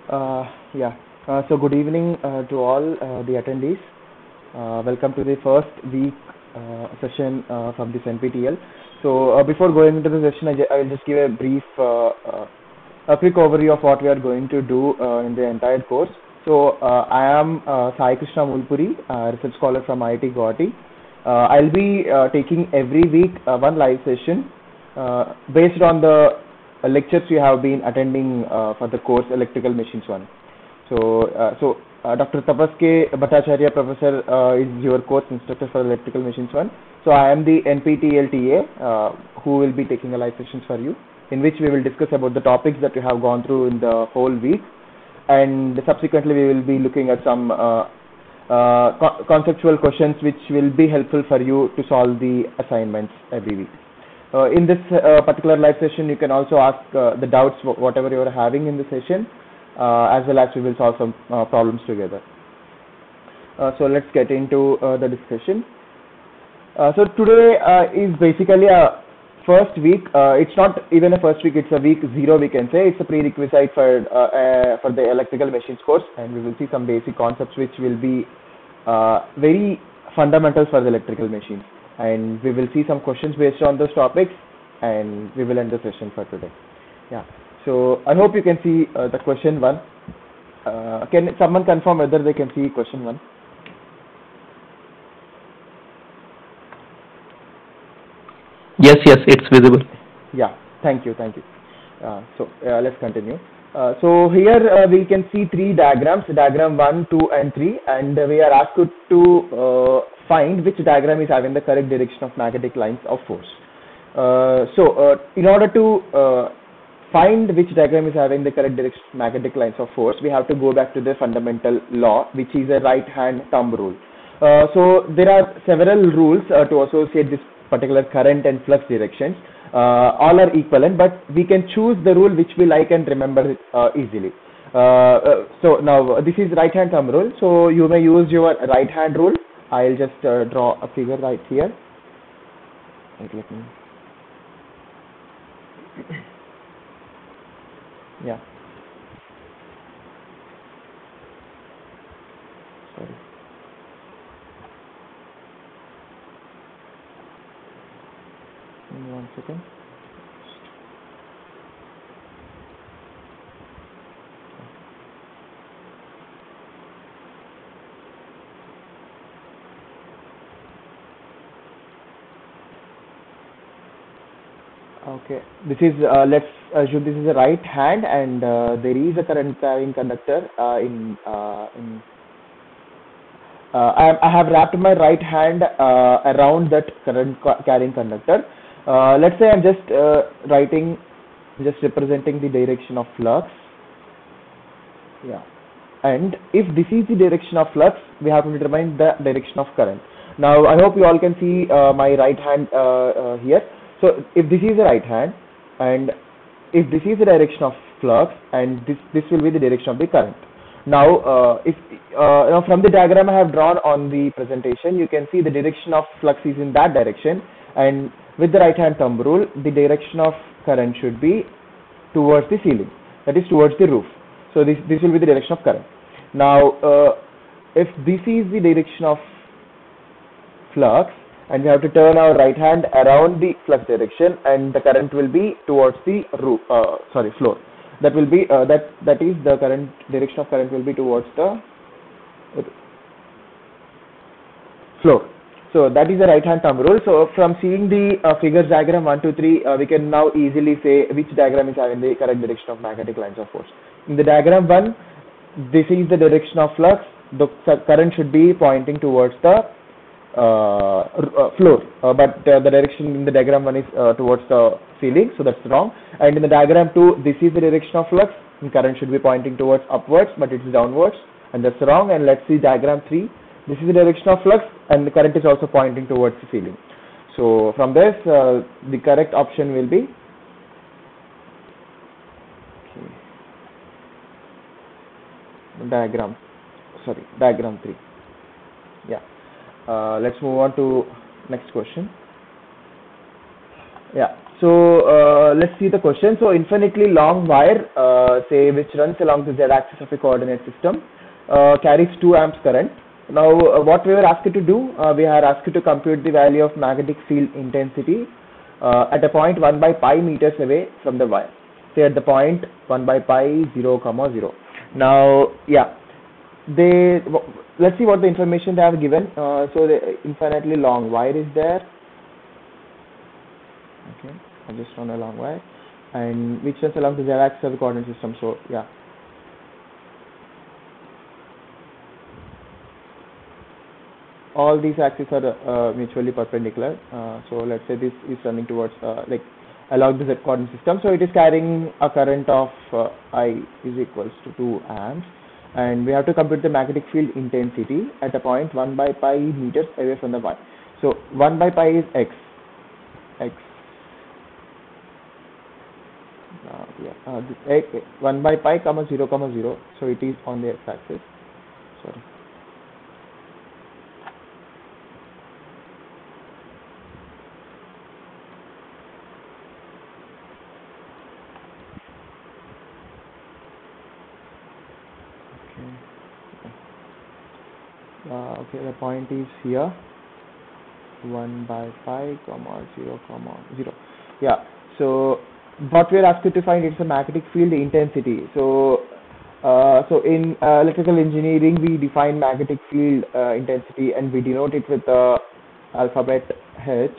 Uh, yeah. So good evening to all the attendees. Welcome to the first week session from this NPTEL. So before going into the session, I will just give a brief, a quick overview of what we are going to do in the entire course. So I am Sai Krishna Mulpuri, research scholar from IIT Guwahati. I'll be taking every week one live session based on the lectures we have been attending for the course Electrical Machines 1. So Dr. Tapas K. Bhattacharya Professor is your course instructor for Electrical Machines 1. So I am the NPTEL TA who will be taking a live sessions for you, in which we will discuss about the topics that we have gone through in the whole week, and subsequently we will be looking at some conceptual questions which will be helpful for you to solve the assignments every week. In this particular live session, you can also ask the doubts, whatever you are having in the session, as well as we will solve some problems together. So let's get into the discussion. So today is basically a first week. It's not even a first week, it's a week 0, we can say. It's a prerequisite for the electrical machines course, and we will see some basic concepts which will be very fundamental for the electrical machines. And we will see some questions based on those topics, and we will end the session for today. Yeah. So I hope you can see the question 1. Can someone confirm whether they can see question 1? Yes, it's visible. Yeah, thank you. So let's continue. So here we can see 3 diagrams, diagram 1, 2 and 3, and we are asked to find which diagram is having the correct direction of magnetic lines of force. So in order to find which diagram is having the correct direction of magnetic lines of force, we have to go back to the fundamental law, which is a right hand thumb rule. So there are several rules to associate this particular current and flux directions. All are equivalent, but we can choose the rule which we like and remember it easily. So now this is right hand thumb rule, so you may use your right hand rule. I'll just draw a figure right here. Yeah. Sorry. One second. Okay, this is let's assume this is a right hand, and there is a current carrying conductor I have wrapped my right hand around that current carrying conductor. Let's say I'm just representing the direction of flux. Yeah, and if this is the direction of flux, we have to determine the direction of current. Now I hope you all can see my right hand here. So if this is the right hand, and if this is the direction of flux, and this will be the direction of the current. Now if from the diagram I have drawn on the presentation, you can see the direction of flux is in that direction, and with the right hand thumb rule, the direction of current should be towards the ceiling, that is towards the roof. So this will be the direction of current. Now if this is the direction of flux, and we have to turn our right hand around the flux direction, and the current will be towards the roof, floor. That will be that is the current direction of current will be towards the floor. So that is the right hand thumb rule. So from seeing the figures diagram 1, 2, 3, we can now easily say which diagram is having the correct direction of magnetic lines of force. In the diagram 1, this is the direction of flux. The current should be pointing towards the floor, but the direction in the diagram 1 is towards the ceiling, so that's wrong. And in the diagram 2, this is the direction of flux, and current should be pointing towards upwards, but it's downwards, and that's wrong. And let's see diagram 3. This is the direction of flux, and the current is also pointing towards the ceiling. So from this, the correct option will be diagram 3. Yeah. Let's move on to next question. Yeah. So let's see the question. So infinitely long wire, say which runs along the z-axis of a coordinate system, carries 2 amps current. Now, what we were asked to do, we are asked to compute the value of magnetic field intensity at a point 1 by pi meters away from the wire. Say at the point 1 by pi 0, 0. Now, yeah, let's see what the information they have given. So the infinitely long wire is there. Okay, I just run a long wire, and which runs along the z-axis of the coordinate system. So yeah. All these axes are mutually perpendicular. So let's say this is running towards like along the z-coordinate system. So it is carrying a current of I is equals to 2 amps, and we have to compute the magnetic field intensity at a point 1 by pi meters away from the wire. So 1 by pi is x. Yeah, 1 by pi, 0, 0. So it is on the x-axis. Sorry. Okay, the point is here, 1 by pi, 0, 0. Yeah, so what we are asked to find is the magnetic field intensity. So, in electrical engineering, we define magnetic field intensity, and we denote it with the alphabet H.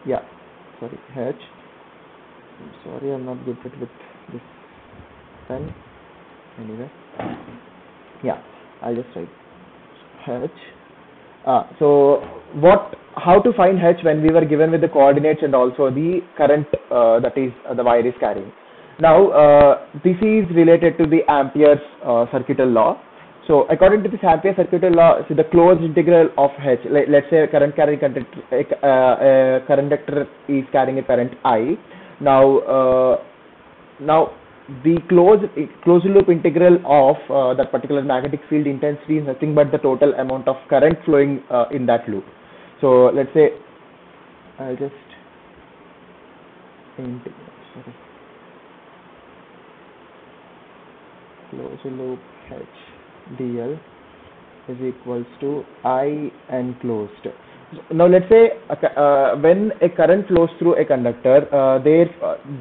Yeah, sorry, H. I'm sorry, I'm not good with this pen. Anyway, yeah, I'll just write H. So how to find H when we were given with the coordinates and also the current that is the wire is carrying. Now this is related to the Ampere's circuital law. So according to this Ampere circuital law, so the closed integral of H, let's say a current carrying conductor, conductor is carrying a current I. Now the closed loop integral of that particular magnetic field intensity is nothing but the total amount of current flowing in that loop. So let's say I'll just closed loop H dl is equals to I enclosed. Now let's say when a current flows through a conductor,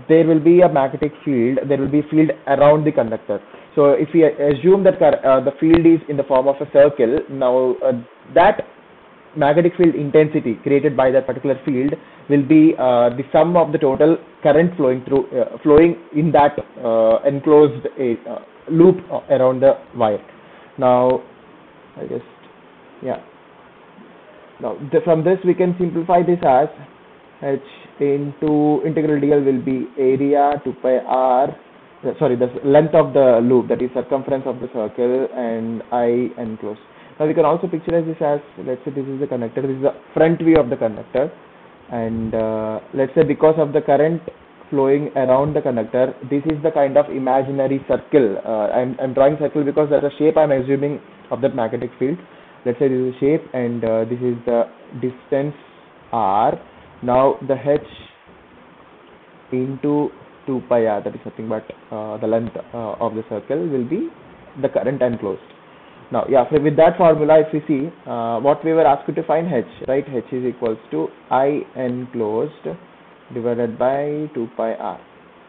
there will be a magnetic field, there will be field around the conductor. So if we assume that the field is in the form of a circle, now that magnetic field intensity created by that particular field will be the sum of the total current flowing in that enclosed loop around the wire. Now Now from this we can simplify this as H into integral dl will be area 2 pi r, sorry, the length of the loop, that is circumference of the circle, and I enclosed. Now we can also picturize this as, let's say this is the conductor, this is the front view of the conductor, and let's say because of the current flowing around the conductor, this is the kind of imaginary circle. I'm drawing circle because that's a shape I'm assuming of that magnetic field. Let's say this is a shape, and this is the distance r. Now the H into 2 pi r, that is nothing but the length of the circle, will be the current enclosed. Now, yeah, so with that formula, if we see what we were asked to find H, right? H is equals to I enclosed divided by 2 pi r.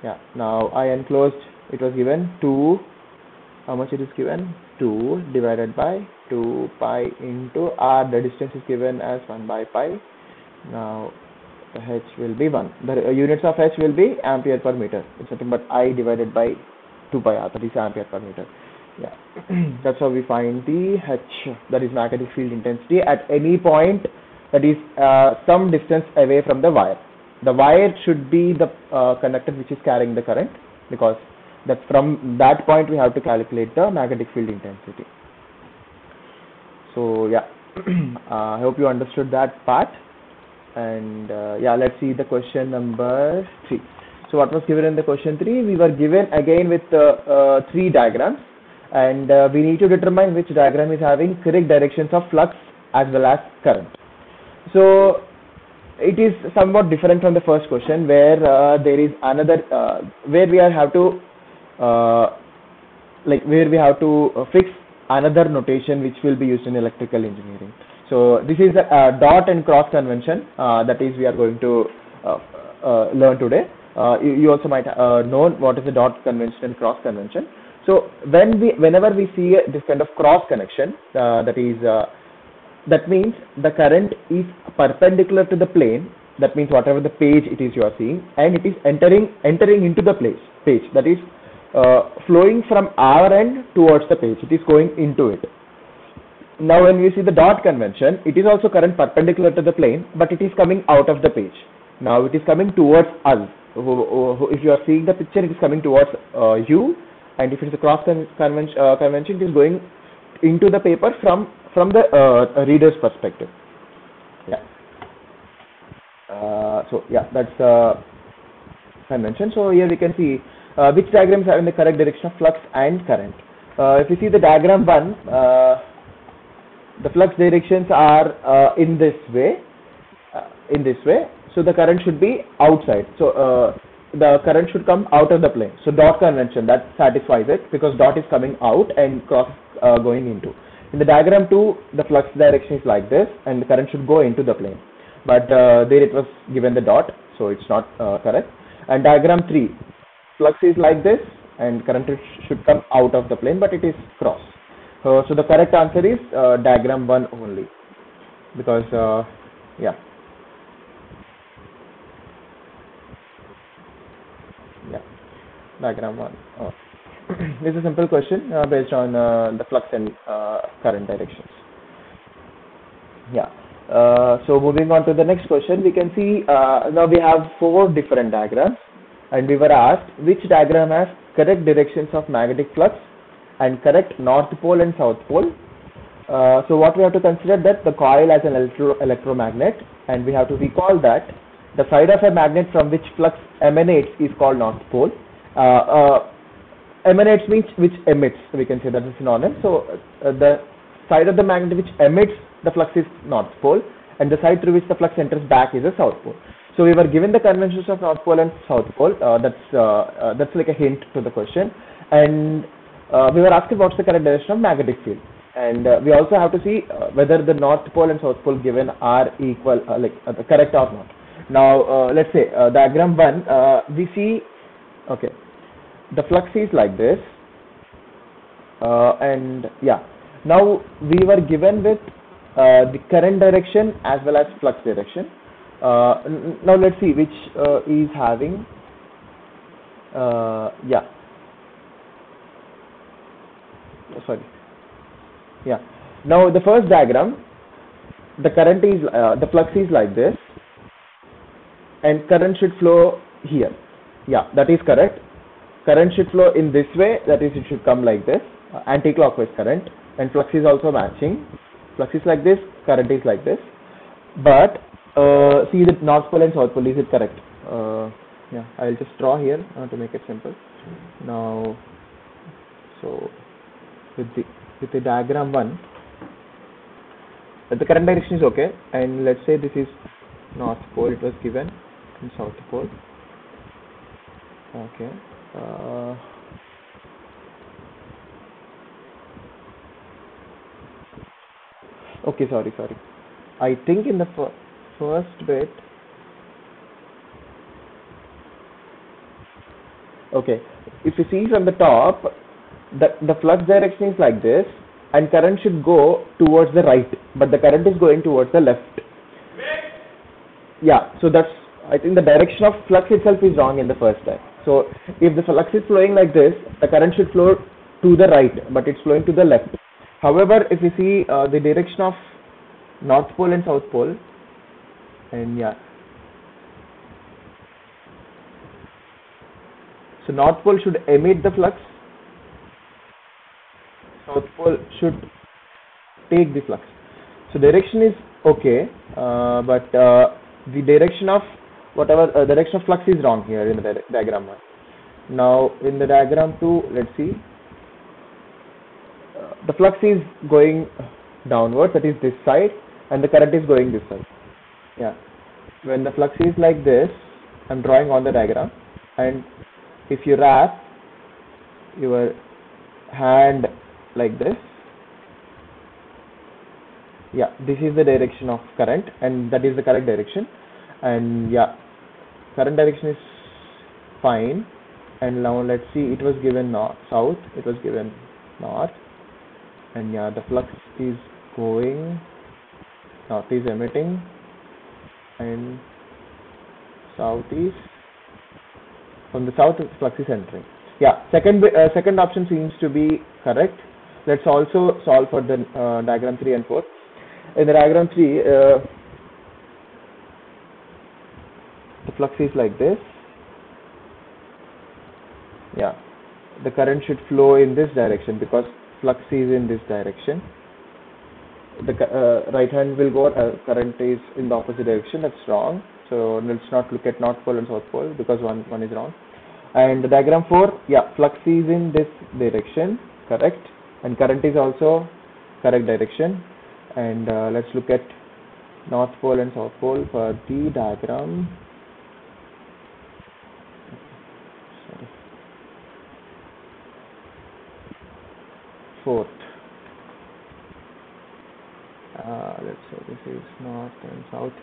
Yeah, now I enclosed, it was given 2, how much it is given? 2 divided by 2 pi into r, the distance is given as 1 by pi. Now the H will be 1. The units of H will be ampere per meter. It's nothing but I divided by 2 pi r, that is ampere per meter. Yeah, that's how we find the H, that is magnetic field intensity, at any point that is some distance away from the wire. The wire should be the conductor which is carrying the current, because that from that point we have to calculate the magnetic field intensity. So yeah, I hope you understood that part. And yeah, let's see the question number 3. So what was given in the question 3? We were given again with 3 diagrams, and we need to determine which diagram is having correct directions of flux as well as current. So it is somewhat different from the first question, where there is another where we are have to where we have to fix another notation which will be used in electrical engineering. So this is a dot and cross convention that is we are going to learn today. You also might know what is the dot convention and cross convention. So whenever we see this kind of cross connection, that means the current is perpendicular to the plane. That means whatever the page it is you are seeing, and it is entering into the page. That is flowing from our end towards the page. It is going into it. Now when we see the dot convention, it is also current perpendicular to the plane, but it is coming out of the page. Now it is coming towards us. If you are seeing the picture, it is coming towards you, and if it is a cross convention, it is going into the paper from the reader's perspective. Yeah. So yeah, that's convention. So here we can see which diagrams are in the correct direction of flux and current. If you see the diagram 1, the flux directions are in this way. So the current should be outside. So the current should come out of the plane. So dot convention, that satisfies it, because dot is coming out and cross going into. In the diagram 2, the flux direction is like this, and the current should go into the plane. But there it was given the dot, so it's not correct. And diagram 3, flux is like this, and current should come out of the plane, but it is cross. So the correct answer is diagram 1 only, because diagram 1. This is a simple question based on the flux and current directions. Yeah. So moving on to the next question, we can see now we have 4 different diagrams, and we were asked which diagram has correct directions of magnetic flux and correct north pole and south pole. So what we have to consider, that the coil as an electromagnet, and we have to recall that the side of a magnet from which flux emanates is called north pole. Emanates means which emits, we can say that is synonym. So the side of the magnet which emits the flux is north pole, and the side through which the flux enters back is the south pole. So we were given the conventions of north pole and south pole. That's like a hint to the question. And we were asking what's the correct direction of magnetic field, and we also have to see whether the north pole and south pole given are equal, correct or not. Now let's say diagram 1, we see, okay, the flux is like this, and yeah, now we were given with the current direction as well as flux direction. Now let's see which is having now the first diagram, the current is the flux is like this, and current should flow here. Yeah, that is correct. Current should flow in this way, that is, it should come like this, anti-clockwise current, and flux is also matching. Flux is like this, current is like this. But see the north pole and south pole, is it correct? Yeah, I'll just draw here to make it simple. Now, so with the diagram 1, the current direction is okay, and let's say this is north pole, it was given, and south pole. Okay. Okay, sorry. I think in the first bit, okay, if you see from the top, the flux direction is like this, and current should go towards the right, but the current is going towards the left. Yeah, so that's, I think the direction of flux itself is wrong in the first time. So if the flux is flowing like this, the current should flow to the right, but it's flowing to the left. However, if you see the direction of north pole and south pole, and yeah, so north pole should emit the flux, south pole should take the flux. So direction is okay, but the direction of direction of flux is wrong here in the diagram 1. Now in the diagram 2, let's see, the flux is going downwards, that is this side, and the current is going this side. Yeah. when the flux is like this, I'm drawing on the diagram, and if you wrap your hand like this, yeah, this is the direction of current, and that is the correct direction. And yeah, current direction is fine. And now let's see, it was given north, south, it was given north, and yeah, the flux is going, north is emitting, and south is, from the south flux is entering. Yeah, second option seems to be correct. Let's also solve for the diagram 3 and 4. In the diagram 3, the flux is like this. Yeah, the current should flow in this direction because flux is in this direction. The right hand will go, current is in the opposite direction. That's wrong. So let's not look at north pole and south pole because one is wrong. And the diagram 4, yeah, flux is in this direction, correct, and current is also correct direction. And let's look at north pole and south pole for the diagram. Sorry. Fourth. Let's say this is north and south.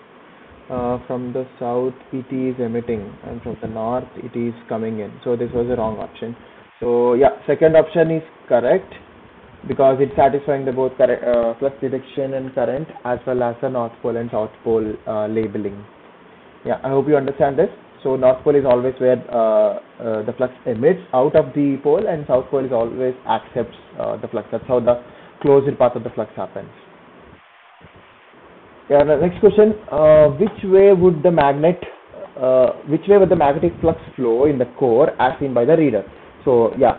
From the south it is emitting, and from the north it is coming in. So this was a wrong option. So yeah, second option is correct because it's satisfying the both flux direction and current as well as the north pole and south pole labeling. Yeah, I hope you understand this. So north pole is always where the flux emits out of the pole, and south pole is always accepts the flux. That's how the closed path of the flux happens. Yeah, the next question, which way would the magnetic flux flow in the core as seen by the reader? So yeah,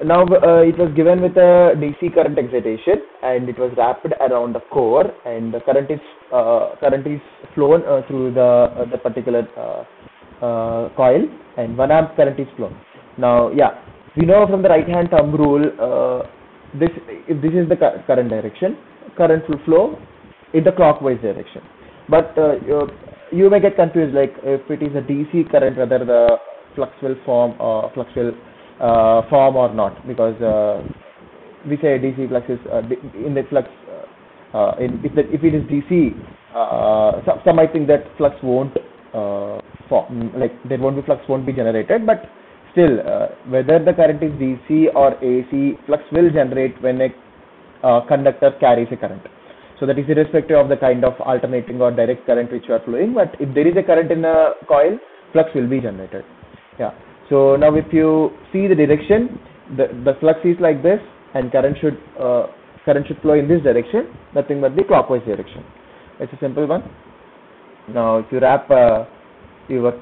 now it was given with a DC current excitation, and it was wrapped around the core, and the current is flown through the particular coil, and 1 amp current is flown. Now yeah, we know from the right hand thumb rule, if this is the current direction, current will flow in the clockwise direction. But you may get confused, like if it is a DC current, whether the flux will form or not, because we say DC flux is in the flux. If it is DC, some might think that flux won't form, like there won't be flux won't be generated, but still, whether the current is DC or AC, flux will generate when a conductor carries a current. So that is irrespective of the kind of alternating or direct current which you are flowing. But if there is a current in a coil, flux will be generated. Yeah. So now if you see the direction, the flux is like this, and current should flow in this direction, nothing but the clockwise direction. It's a simple one. Now if you wrap your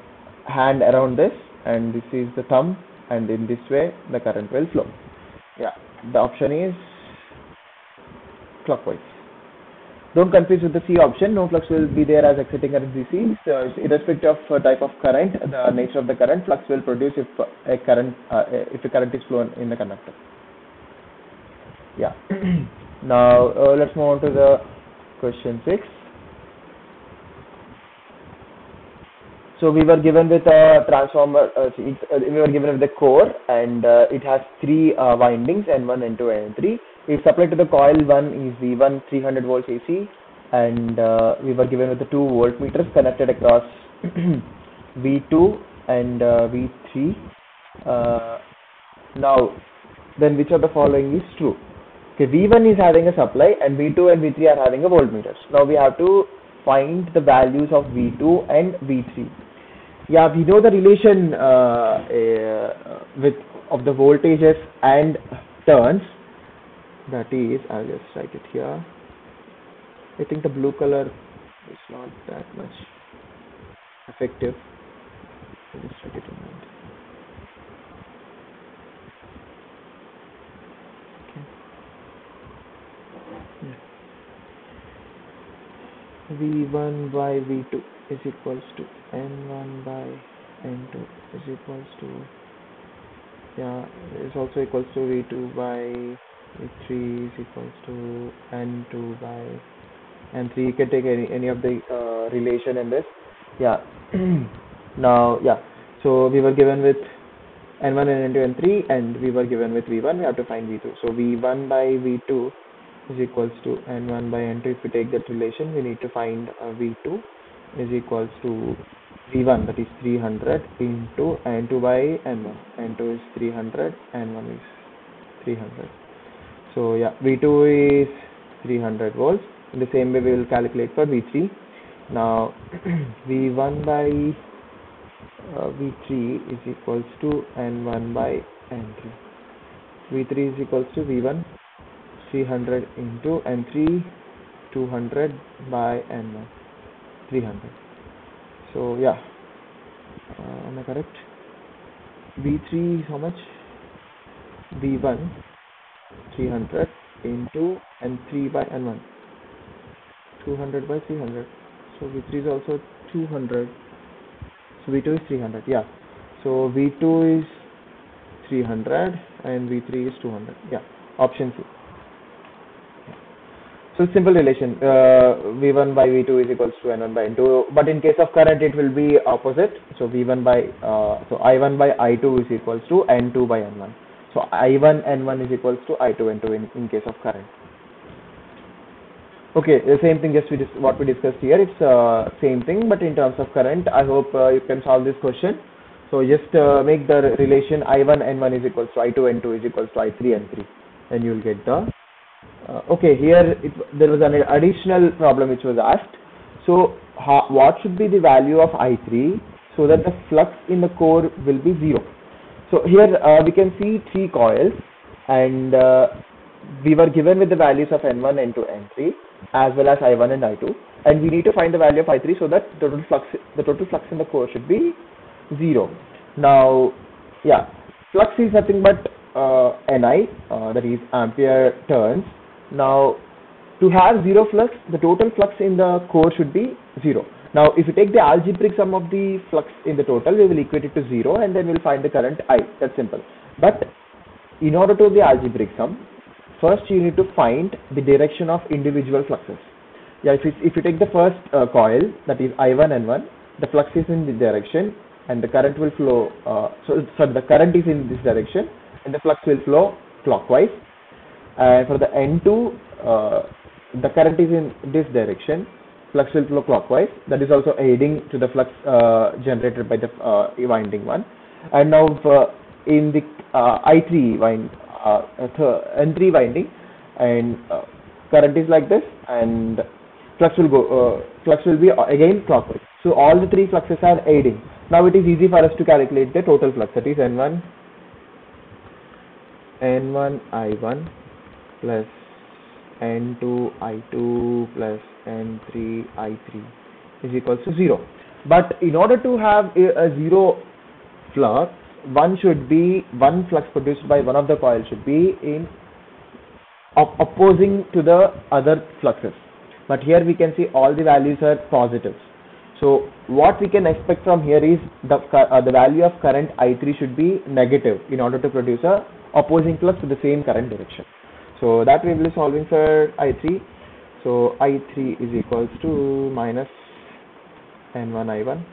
hand around this, and this is the thumb, and in this way the current will flow. Yeah. The option is clockwise. Don't confuse with the C option. No flux will be there as exciting current DC. So irrespective of type of current, the nature of the current, flux will produce if a current is flown in the conductor. Yeah. Now let's move on to the question 6. So we were given with a transformer. We were given with the core, and it has 3 windings, N1, N2, and N3. If supplied to the coil 1 is V1 300 volts AC, and we were given with the 2 voltmeters connected across V2 and V3. Now, then which of the following is true? Okay, V1 is having a supply, and V2 and V3 are having a voltmeters. Now we have to find the values of V2 and V3. Yeah, we know the relation of the voltages and turns. That is, I'll just write it here. I think the blue color is not that much effective. I'll just write it in mind. Okay. V1 by V2 is equals to N1 by N2 is equals to, yeah, is also equals to V2 by V3 is equals to N2 by N3. You can take any of the relation in this. Yeah. Now, yeah. So we were given with N1 and N2 N3, and we were given with V1. We have to find V2. So V1 by V2 is equals to N1 by N2. If we take that relation, we need to find V2 is equals to V1, that is 300, into N2 by N1. N2 is 300, N1 is 300. So yeah, V2 is 300 volts. In the same way, we will calculate for V3. Now, V1 by V3 is equals to N1 by N3. V3 is equals to V1 300 into N3 200 by N1 300. So yeah, am I correct? V3 is how much? V1 300 into N3 by N1 200 by 300. So V3 is also 200. So V2 is 300. Yeah. So V2 is 300 and V3 is 200. Yeah. Option C. So simple relation. V1 by V2 is equals to N1 by N2. But in case of current, it will be opposite. So V1 by so I1 by I2 is equals to N2 by N1. So I1 N1 is equals to I2 N2 in case of current. Okay, the same thing, just what we discussed here. It's same thing, but in terms of current. I hope you can solve this question. So just make the relation I1 N1 is equals to I2 N2 is equals to I3 N3, and you will get the. Okay, here there was an additional problem which was asked. So what should be the value of I3 so that the flux in the core will be 0? So here we can see 3 coils, and we were given with the values of N1, N2, N3 as well as I1 and I2, and we need to find the value of I3 so that the total flux in the core should be 0. Now, yeah, flux is nothing but Ni, that is ampere turns. Now, to have 0 flux, the total flux in the core should be 0. Now, if you take the algebraic sum of the flux in the total, we will equate it to 0, and then we'll find the current I. That's simple. But in order to do the algebraic sum, first you need to find the direction of individual fluxes. Yeah, if you take the first coil, that is I1 N1, the flux is in this direction, and the current will flow. So the current is in this direction, and the flux will flow clockwise. And for the N2, the current is in this direction, flux will flow clockwise. That is also aiding to the flux generated by the winding one. And now in the I3 N3 winding, and current is like this, and flux will be again clockwise. So all the 3 fluxes are aiding. Now it is easy for us to calculate the total flux, that is N1 I1 plus N2 I2 plus N3 I3 is equals to 0. But in order to have a 0 flux, one flux produced by one of the coils should be in opposing to the other fluxes. But here we can see all the values are positives. So what we can expect from here is the value of current I3 should be negative in order to produce a opposing flux with the same current direction. So that we will be solving for I3. So I3 is equals to minus N1 I1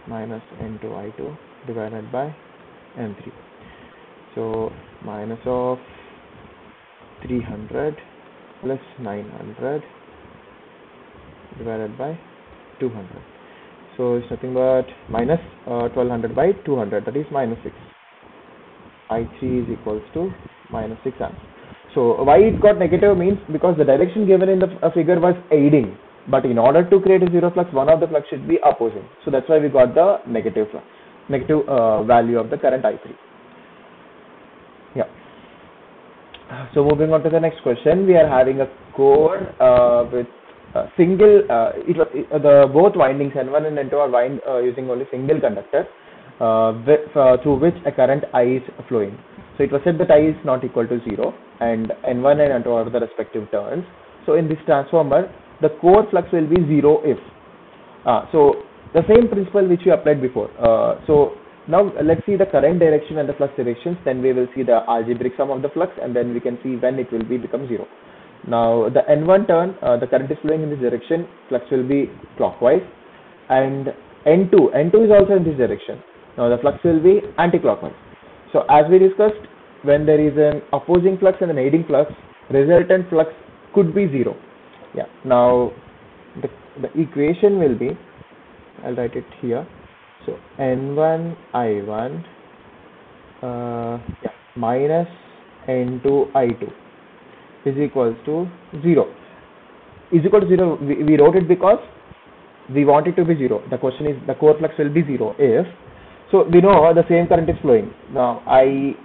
minus N2 I2 divided by N3. So minus of 300 plus 900 divided by 200. So it's nothing but minus 1200 by 200, that is minus 6. I3 is equals to minus 6 amps. So why it got negative means because the direction given in the figure was aiding, but in order to create a 0 flux, one of the flux should be opposing. So that's why we got the negative flux, negative value of the current I3. Yeah. So moving on to the next question, we are having a core with single. Both windings N1 and N2 are using only single conductor, through which a current I is flowing. So it was said that I is not equal to 0, and N1 and N2 are the respective turns. So in this transformer, the core flux will be 0 if. So the same principle which we applied before. So now let's see the current direction and the flux directions. Then we will see the algebraic sum of the flux, and then we can see when it will become 0. Now the N1 turn, the current is flowing in this direction, flux will be clockwise, and N2 is also in this direction. Now the flux will be anti-clockwise. So as we discussed, when there is an opposing flux and an aiding flux, resultant flux could be 0. Yeah. Now the equation will be, I'll write it here. So N1 I1 minus N2 I2 is equals to 0. Is equal to 0. We wrote it because we want it to be 0. The question is the core flux will be 0 if, so we know the same current is flowing. Now I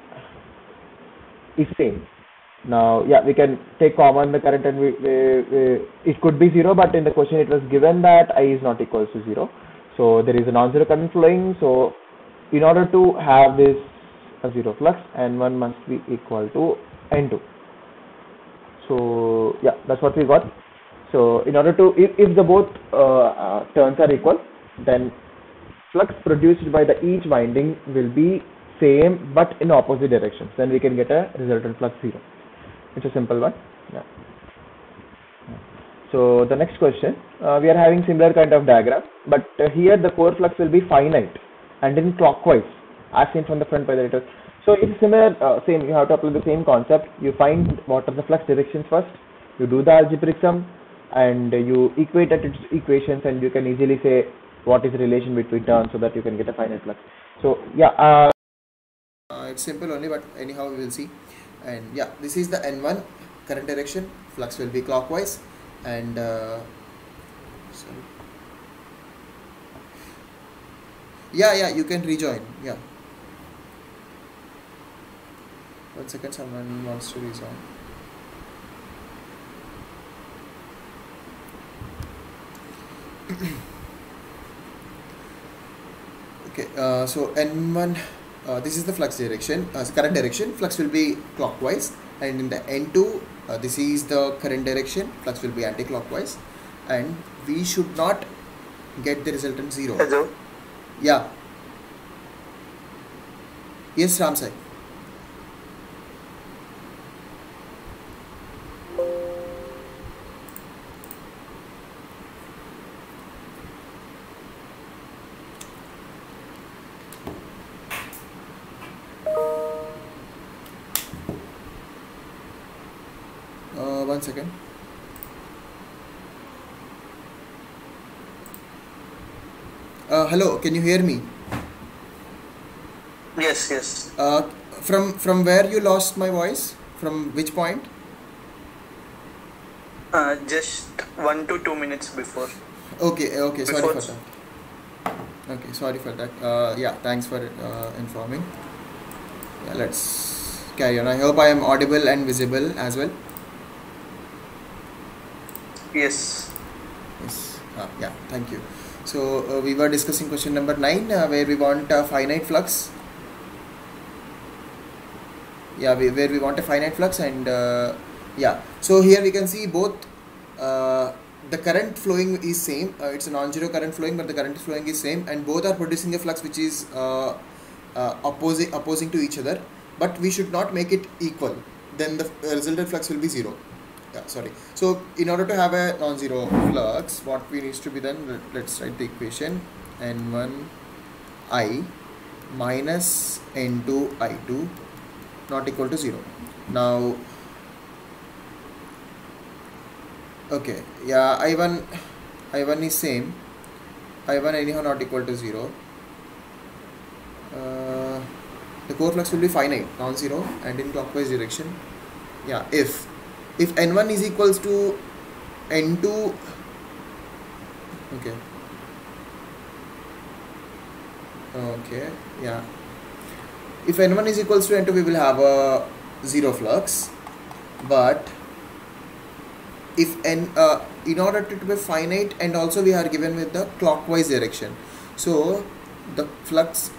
is same. Now we can take common the current and it could be 0, but in the question it was given that I is not equals to 0. So there is a non-zero current flowing. So in order to have this a 0 flux, N1 must be equal to N2. So that's what we got. So in order to, if the both turns are equal, then flux produced by the each winding will be same but in opposite directions. Then we can get a resultant flux 0. It's a simple one. Yeah. So the next question, we are having similar kind of diagram, but here the core flux will be finite and in clockwise as seen from the front by the writer. So it's similar, same, you have to apply the same concept. You find what are the flux directions first, you do the algebraic sum, and you equate at its equations, and you can easily say what is the relation between turns so that you can get a finite flux. So it's simple only, but anyhow we will see. And this is the N1 current direction, flux will be clockwise, and you can rejoin. 1 second, someone wants to rejoin. Okay, so N1, this is the flux direction, current direction, flux will be clockwise, and in the N2, this is the current direction, flux will be anti-clockwise, and we should not get the resultant 0. Hello? Yeah. Yes, Ramsai. One second. Hello, can you hear me? Yes. From where you lost my voice? From which point? Just 1 to 2 minutes before. Okay. Sorry Before. for that. Okay, sorry for that. Thanks for informing. Let's carry on. I hope I am audible and visible as well. Yes. Thank you. So we were discussing question number 9, where we want a finite flux. Where we want a finite flux, and so here we can see both the current flowing is same. It's a non-zero current flowing, but the current flowing is same, and both are producing a flux which is opposing to each other, but we should not make it equal. Then the resultant flux will be 0. So in order to have a non-zero flux, what we needs to be done, let's write the equation. N1 I minus N2 I2 not equal to 0. Now I1 is same. I1 anyhow not equal to 0. The core flux will be finite, non-zero, and in clockwise direction. If N1 is equals to N2, if N1 is equals to N2, we will have a 0 flux, but if in order to be finite, and also we are given with the clockwise direction, so the flux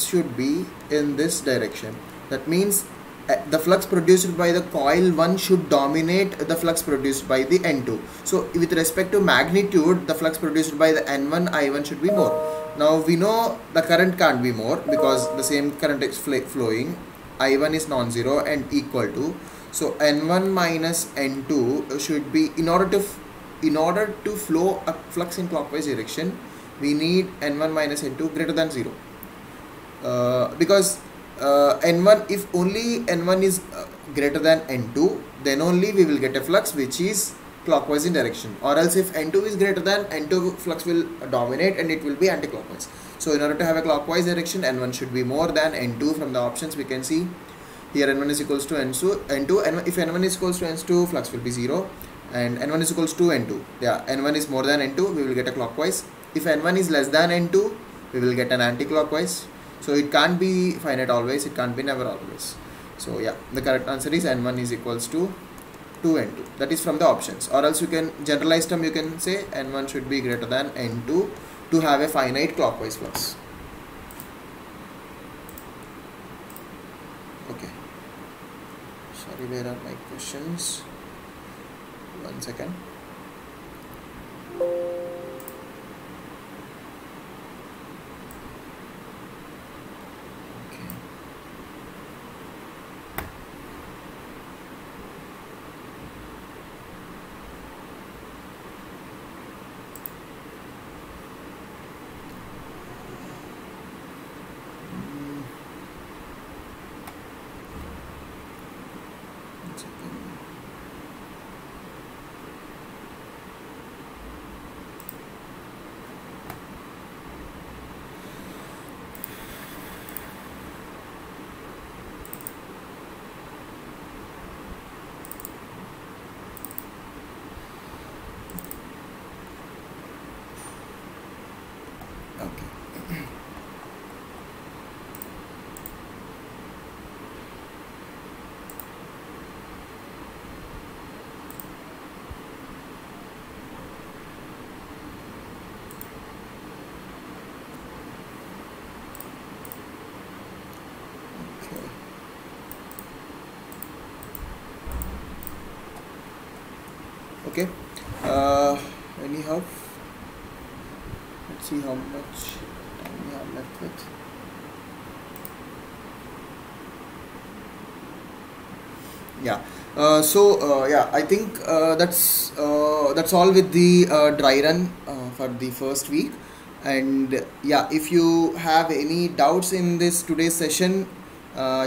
should be in this direction. That means the flux produced by the coil 1 should dominate the flux produced by the N2. So with respect to magnitude, the flux produced by the N1 I1 should be more. Now we know the current can't be more because the same current is flowing. I1 is non-zero and equal to, so N1 minus N2 should be, in order to flow a flux in clockwise direction, we need n1 minus n2 greater than 0. Because n1, if only n1 is greater than n2, then only we will get a flux which is clockwise in direction, or else if n2 is greater than n2, flux will dominate and it will be anti-clockwise. So in order to have a clockwise direction, n1 should be more than n2. From the options we can see here n1 is equals to n2, and if n1 is equals to n2, flux will be 0, and n1 is equals to n2. Yeah, n1 is more than n2, we will get a clockwise. If n1 is less than n2, we will get an anti-clockwise. So it can't be finite always, it can't be never always. So yeah, the correct answer is n1 is equals to 2n2. That is from the options. Or else you can generalize term, you can say n1 should be greater than n2 to have a finite clockwise flux. Okay. Sorry, where are my questions? 1 second. Okay. Anyhow, let's see how much time we have left with. Yeah. Yeah, I think that's all with the dry run for the first week. And yeah, if you have any doubts in this today's session,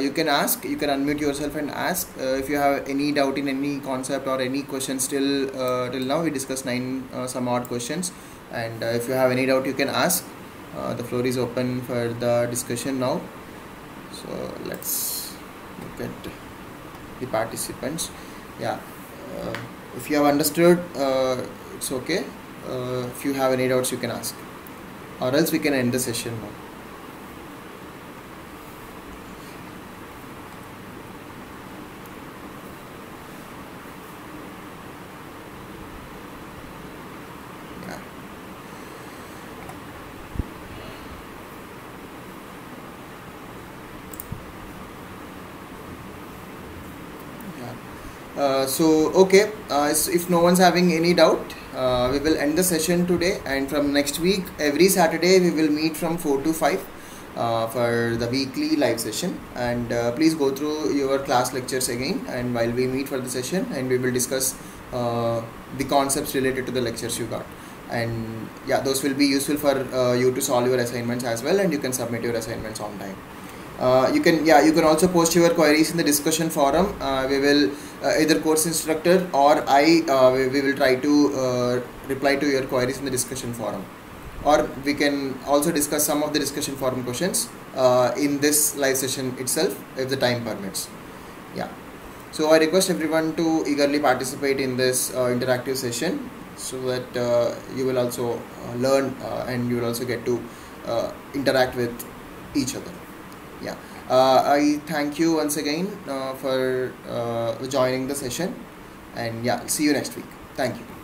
you can ask. You can unmute yourself and ask. If you have any doubt in any concept or any questions till now, we discussed 9 some odd questions. And if you have any doubt, you can ask. The floor is open for the discussion now. So let's look at the participants. Yeah, if you have understood, it's okay. If you have any doubts, you can ask, or else we can end the session now. So okay, if no one's having any doubt, we will end the session today, and from next week every Saturday we will meet from 4 to 5 for the weekly live session. And please go through your class lectures again, and while we meet for the session, and we will discuss the concepts related to the lectures you got. And yeah, those will be useful for you to solve your assignments as well, and you can submit your assignments on time. You can also post your queries in the discussion forum. We will either course instructor or we will try to reply to your queries in the discussion forum, or we can also discuss some of the discussion forum questions in this live session itself if the time permits. Yeah, so I request everyone to eagerly participate in this interactive session, so that you will also learn and you will also get to interact with each other. Yeah, I thank you once again for joining the session, and yeah, see you next week. Thank you.